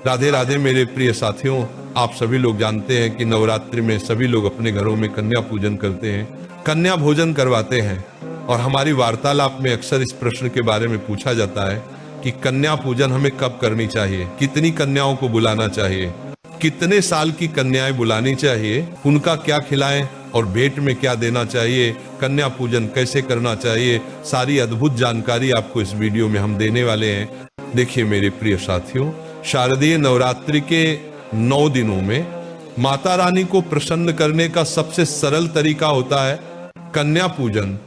राधे राधे मेरे प्रिय साथियों, आप सभी लोग जानते हैं कि नवरात्रि में सभी लोग अपने घरों में कन्या पूजन करते हैं, कन्या भोजन करवाते हैं। और हमारी वार्तालाप में अक्सर इस प्रश्न के बारे में पूछा जाता है कि कन्या पूजन हमें कब करनी चाहिए, कितनी कन्याओं को बुलाना चाहिए, कितने साल की कन्याएं बुलानी चाहिए, उनका क्या खिलाएं और भेंट में क्या देना चाहिए, कन्या पूजन कैसे करना चाहिए, सारी अद्भुत जानकारी आपको इस वीडियो में हम देने वाले हैं। देखिए मेरे प्रिय साथियों, शारदीय नवरात्रि के 9 दिनों में माता रानी को प्रसन्न करने का सबसे सरल तरीका होता है कन्या पूजन।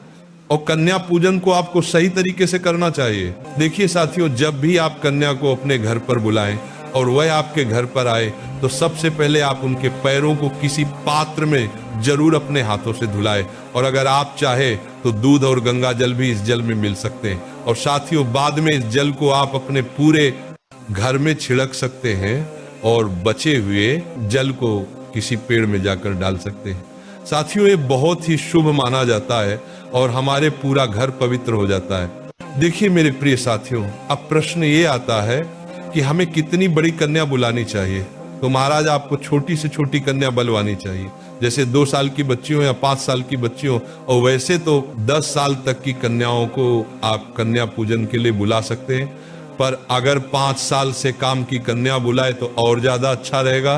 और कन्या पूजन को आपको सही तरीके से करना चाहिए। देखिए साथियों, जब भी आप कन्या को अपने घर पर बुलाएं और वह आपके घर पर आए तो सबसे पहले आप उनके पैरों को किसी पात्र में जरूर अपने हाथों से धुलाएं। और अगर आप चाहे तो दूध और गंगा जल भी इस जल में मिल सकते हैं। और साथियों, बाद में इस जल को आप अपने पूरे घर में छिड़क सकते हैं और बचे हुए जल को किसी पेड़ में जाकर डाल सकते हैं। साथियों, ये बहुत ही शुभ माना जाता है और हमारे पूरा घर पवित्र हो जाता है। देखिए मेरे प्रिय साथियों, अब प्रश्न ये आता है कि हमें कितनी बड़ी कन्या बुलानी चाहिए। तो महाराज, आपको छोटी से छोटी कन्या बुलवानी चाहिए, जैसे 2 साल की बच्ची हो या 5 साल की बच्ची हो। और वैसे तो 10 साल तक की कन्याओं को आप कन्या पूजन के लिए बुला सकते हैं, पर अगर 5 साल से काम की कन्या बुलाए तो और ज्यादा अच्छा रहेगा।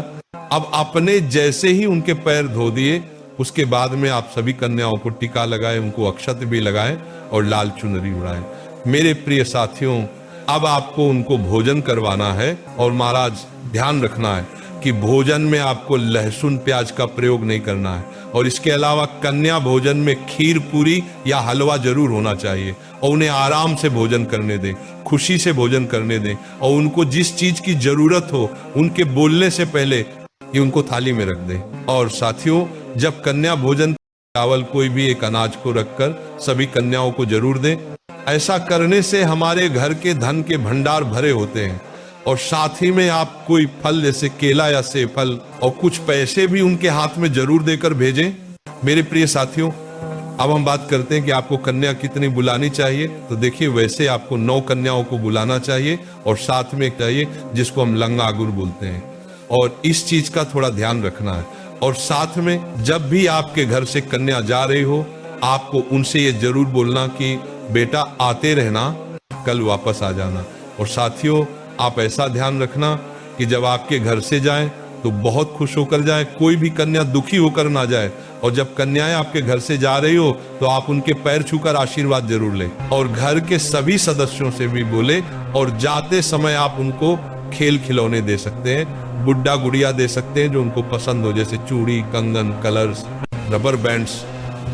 अब अपने जैसे ही उनके पैर धो दिए, उसके बाद में आप सभी कन्याओं को टीका लगाएं, उनको अक्षत भी लगाएं और लाल चुनरी उड़ाएं। मेरे प्रिय साथियों, अब आपको उनको भोजन करवाना है और महाराज ध्यान रखना है कि भोजन में आपको लहसुन प्याज का प्रयोग नहीं करना है। और इसके अलावा कन्या भोजन में खीर पूरी या हलवा जरूर होना चाहिए। और उन्हें आराम से भोजन करने दें, खुशी से भोजन करने दें। और उनको जिस चीज की जरूरत हो उनके बोलने से पहले ये उनको थाली में रख दें। और साथियों, जब कन्या भोजन चावल कोई भी एक अनाज को रखकर सभी कन्याओं को जरूर दें। ऐसा करने से हमारे घर के धन के भंडार भरे होते हैं। और साथ ही में आप कोई फल जैसे केला या सेब फल और कुछ पैसे भी उनके हाथ में जरूर देकर भेजें। मेरे प्रिय साथियों, अब हम बात करते हैं कि आपको कन्या कितनी बुलानी चाहिए। तो देखिए, वैसे आपको 9 कन्याओं को बुलाना चाहिए और साथ में चाहिए जिसको हम लंगा आगुर बोलते हैं। और इस चीज का थोड़ा ध्यान रखना है। और साथ में जब भी आपके घर से कन्या जा रही हो, आपको उनसे ये जरूर बोलना कि बेटा आते रहना, कल वापस आ जाना। और साथियों, आप ऐसा ध्यान रखना कि जब आपके घर से जाएं तो बहुत खुश होकर जाएं, कोई भी कन्या दुखी होकर ना जाए। और जब कन्याएं आपके घर से जा रही हो तो आप उनके पैर छूकर आशीर्वाद जरूर लें। और घर के सभी सदस्यों से भी बोले। और जाते समय आप उनको खेल खिलौने दे सकते हैं, गुड्डा गुड़िया दे सकते हैं जो उनको पसंद हो, जैसे चूड़ी, कंगन, कलर्स, रबर बैंड्स,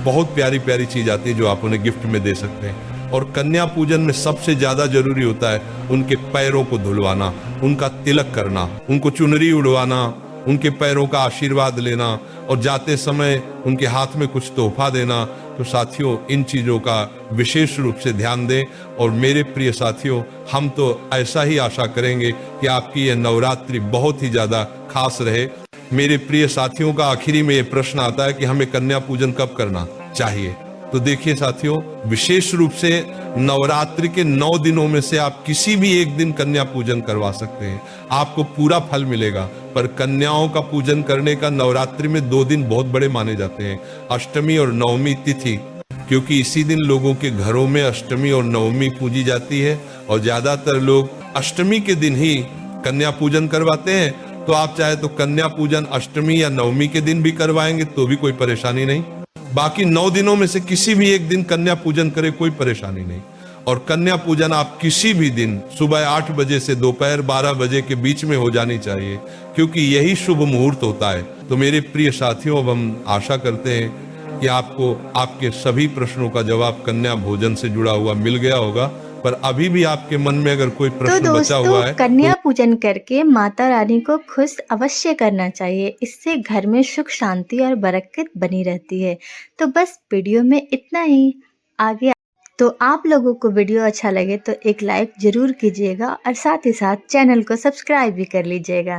बहुत प्यारी प्यारी चीज आती है जो आप उन्हें गिफ्ट में दे सकते हैं। और कन्या पूजन में सबसे ज्यादा जरूरी होता है उनके पैरों को धुलवाना, उनका तिलक करना, उनको चुनरी उड़वाना, उनके पैरों का आशीर्वाद लेना और जाते समय उनके हाथ में कुछ तोहफा देना। तो साथियों, इन चीजों का विशेष रूप से ध्यान दें। और मेरे प्रिय साथियों, हम तो ऐसा ही आशा करेंगे कि आपकी यह नवरात्रि बहुत ही ज्यादा खास रहे। मेरे प्रिय साथियों का आखिरी में ये प्रश्न आता है कि हमें कन्या पूजन कब करना चाहिए। तो देखिए साथियों, विशेष रूप से नवरात्रि के 9 दिनों में से आप किसी भी एक दिन कन्या पूजन करवा सकते हैं, आपको पूरा फल मिलेगा। पर कन्याओं का पूजन करने का नवरात्रि में 2 दिन बहुत बड़े माने जाते हैं, अष्टमी और नवमी तिथि, क्योंकि इसी दिन लोगों के घरों में अष्टमी और नवमी पूजी जाती है। और ज्यादातर लोग अष्टमी के दिन ही कन्या पूजन करवाते हैं। तो आप चाहे तो कन्या पूजन अष्टमी या नवमी के दिन भी करवाएंगे तो भी कोई परेशानी नहीं। बाकी 9 दिनों में से किसी भी एक दिन कन्या पूजन करे, कोई परेशानी नहीं। और कन्या पूजन आप किसी भी दिन सुबह 8 बजे से दोपहर 12 बजे के बीच में हो जानी चाहिए, क्योंकि यही शुभ मुहूर्त होता है। तो मेरे प्रिय साथियों, अब हम आशा करते हैं कि आपको आपके सभी प्रश्नों का जवाब कन्या भोजन से जुड़ा हुआ मिल गया होगा। पर अभी भी आपके मन में अगर कोई प्रश्न बचा हुआ है, कन्या पूजन करके माता रानी को खुश अवश्य करना चाहिए। इससे घर में सुख शांति और बरकत बनी रहती है। तो बस वीडियो में इतना ही। आगे तो आप लोगों को वीडियो अच्छा लगे तो एक लाइक जरूर कीजिएगा और साथ ही साथ चैनल को सब्सक्राइब भी कर लीजिएगा।